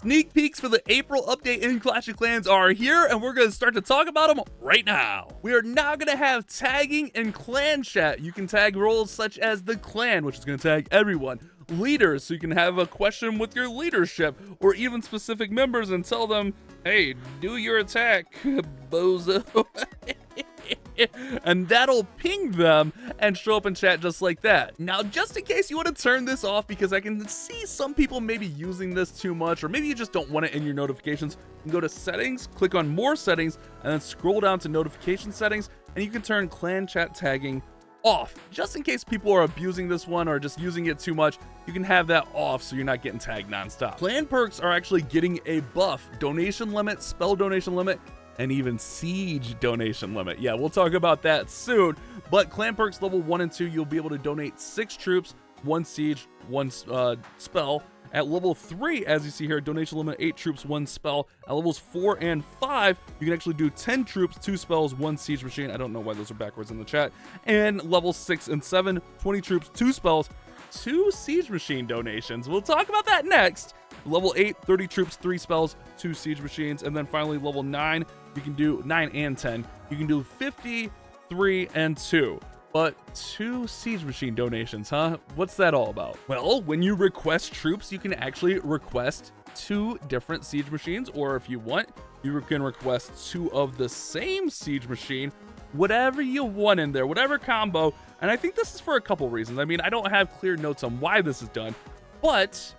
sneak peeks for the April update in Clash of Clans are here, and we're going to start to talk about them right now. We are now going to have tagging in clan chat. You can tag roles such as the clan, which is going to tag everyone. Leaders, so you can have a question with your leadership, or even specific members and tell them, hey, do your attack, bozo. And that'll ping them and show up in chat just like that. Now, just in case you want to turn this off, because I can see some people maybe using this too much, or maybe you just don't want it in your notifications, you can go to settings, click on more settings, and then scroll down to notification settings, and you can turn clan chat tagging off. Just in case people are abusing this one or just using it too much, you can have that off so you're not getting tagged nonstop. Clan perks are actually getting a buff: donation limit, spell donation limit, and even siege donation limit. Yeah, we'll talk about that soon. But clan perks level 1 and 2, you'll be able to donate 6 troops, 1 siege, 1 spell. At level 3, as you see here, donation limit 8 troops, 1 spell. At levels 4 and 5, you can actually do 10 troops, 2 spells, 1 siege machine. I don't know why those are backwards in the chat. And levels 6 and 7, 20 troops, 2 spells, 2 siege machine donations. We'll talk about that next. Level 8, 30 troops, 3 spells, 2 siege machines. And then finally, level 9, you can do 9 and 10. You can do 50, 3, and 2. But 2 siege machine donations, huh? What's that all about? Well, when you request troops, you can actually request 2 different siege machines, or if you want, you can request 2 of the same siege machine, whatever you want in there, whatever combo. And I think this is for a couple reasons. I mean, I don't have clear notes on why this is done, but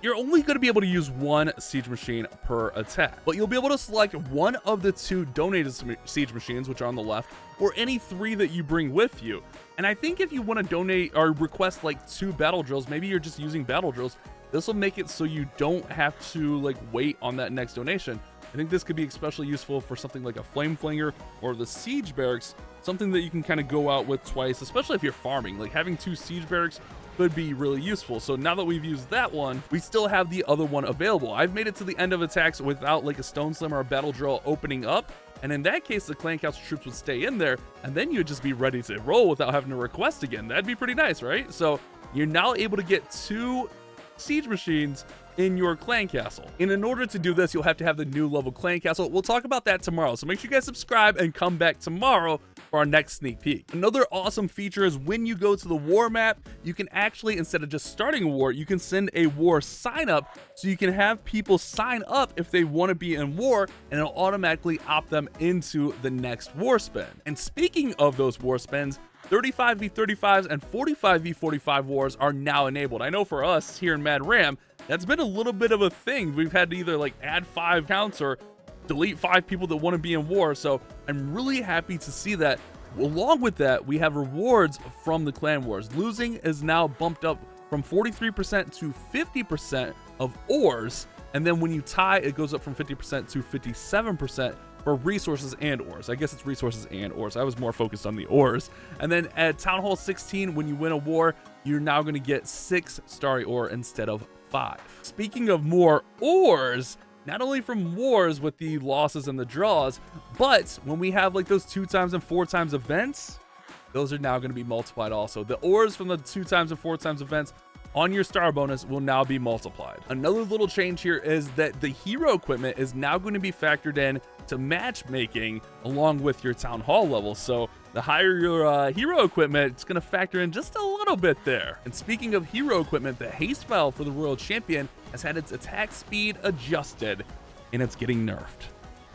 you're only going to be able to use 1 siege machine per attack, but you'll be able to select one of the 2 donated siege machines, which are on the left, or any 3 that you bring with you. And I think if you want to donate or request like 2 battle drills, maybe you're just using battle drills, this will make it so you don't have to like wait on that next donation. I think this could be especially useful for something like a flame flinger or the siege barracks, something that you can kind of go out with twice, especially if you're farming. Like having 2 siege barracks could be really useful. So now that we've used that one, we still have the other one available. I've made it to the end of attacks without like a stone slam or a battle drill opening up, and in that case the clan council troops would stay in there, and then you'd just be ready to roll without having to request again. That'd be pretty nice, right? So you're now able to get 2 siege machines in your clan castle. And in order to do this, you'll have to have the new level clan castle. We'll talk about that tomorrow, so make sure you guys subscribe and come back tomorrow for our next sneak peek. Another awesome feature is when you go to the war map, you can actually, instead of just starting a war, you can send a war sign up, so you can have people sign up if they want to be in war, and it'll automatically opt them into the next war spin. And speaking of those war spins, 35v35s and 45v45 wars are now enabled. I know for us here in Mad Ram, that's been a little bit of a thing. We've had to either like add 5 counts or delete 5 people that want to be in war. So I'm really happy to see that. Along with that, we have rewards from the clan wars. Losing is now bumped up from 43% to 50% of ores. And then when you tie, it goes up from 50% to 57% for resources and ores. I guess it's resources and ores. I was more focused on the ores. And then at Town Hall 16, when you win a war, you're now going to get 6 starry ore instead of 5. Speaking of more ores, not only from wars with the losses and the draws, but when we have like those 2 times and 4 times events, those are now going to be multiplied also. The ores from the 2 times and 4 times events on your star bonus will now be multiplied. Another little change here is that the hero equipment is now going to be factored in to matchmaking along with your town hall level. So the higher your hero equipment, it's going to factor in just a little bit there. And speaking of hero equipment, the haste vial for the royal champion has had its attack speed adjusted, and it's getting nerfed.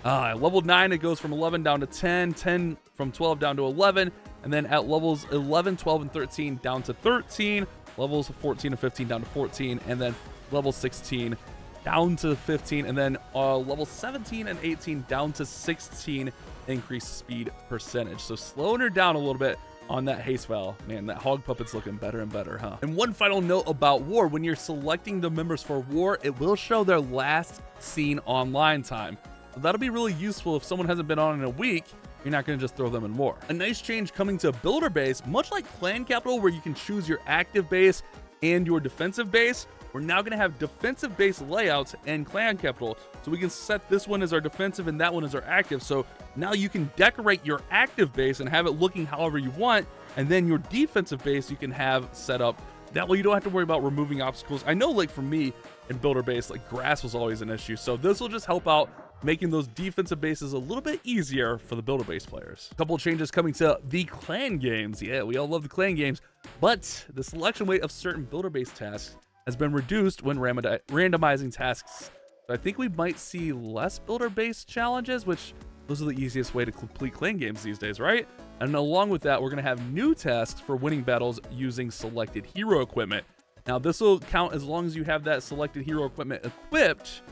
At level 9, it goes from 11 down to 10, 10 from 12 down to 11, and then at levels 11, 12, and 13 down to 13, levels 14 and 15 down to 14, and then level 16 down to 15, and then level 17 and 18 down to 16 increased speed percentage. So slowing her down a little bit on that haste vial. Man, that hog puppet's looking better and better, huh? And one final note about war: when you're selecting the members for war, it will show their last seen online time. So that'll be really useful if someone hasn't been on in a week. You're not going to just throw them in war. A nice change coming to builder base, much like Clan Capital, where you can choose your active base and your defensive base. We're now going to have defensive base layouts in Clan Capital. So we can set this one as our defensive and that one as our active. So now you can decorate your active base and have it looking however you want. And then your defensive base you can have set up. That way you don't have to worry about removing obstacles. I know, like for me, in builder base, like grass was always an issue. So this will just help out making those defensive bases a little bit easier for the builder base players. A couple of changes coming to the clan games. Yeah, we all love the clan games, but the selection weight of certain builder base tasks has been reduced when randomizing tasks. So I think we might see less builder base challenges, which those are the easiest way to complete clan games these days, right? And along with that, we're gonna have new tasks for winning battles using selected hero equipment. Now this will count as long as you have that selected hero equipment equipped,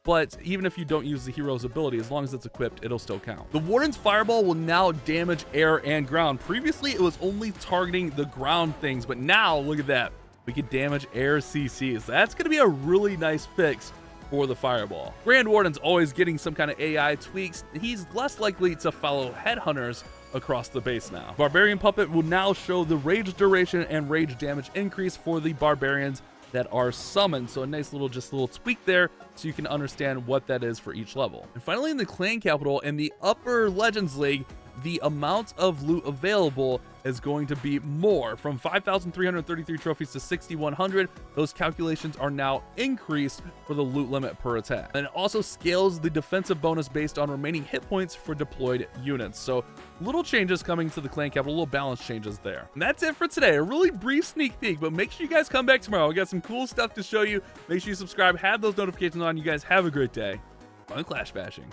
but even if you don't use the hero's ability, as long as it's equipped, it'll still count. The Warden's Fireball will now damage air and ground. Previously, it was only targeting the ground things, but now, look at that. We can damage air CCs. That's gonna be a really nice fix for the Fireball. Grand Warden's always getting some kind of AI tweaks. He's less likely to follow headhunters across the base now. Barbarian Puppet will now show the rage duration and rage damage increase for the barbarians that are summoned. So a nice little tweak there so you can understand what that is for each level. And finally, in the clan capital and the upper Legends League, the amount of loot available is going to be more, from 5,333 trophies to 6,100. Those calculations are now increased for the loot limit per attack. And it also scales the defensive bonus based on remaining hit points for deployed units. So little changes coming to the clan capital, little balance changes there. And that's it for today. A really brief sneak peek, but make sure you guys come back tomorrow. We got some cool stuff to show you. Make sure you subscribe, have those notifications on. You guys have a great day. Fun Clash bashing.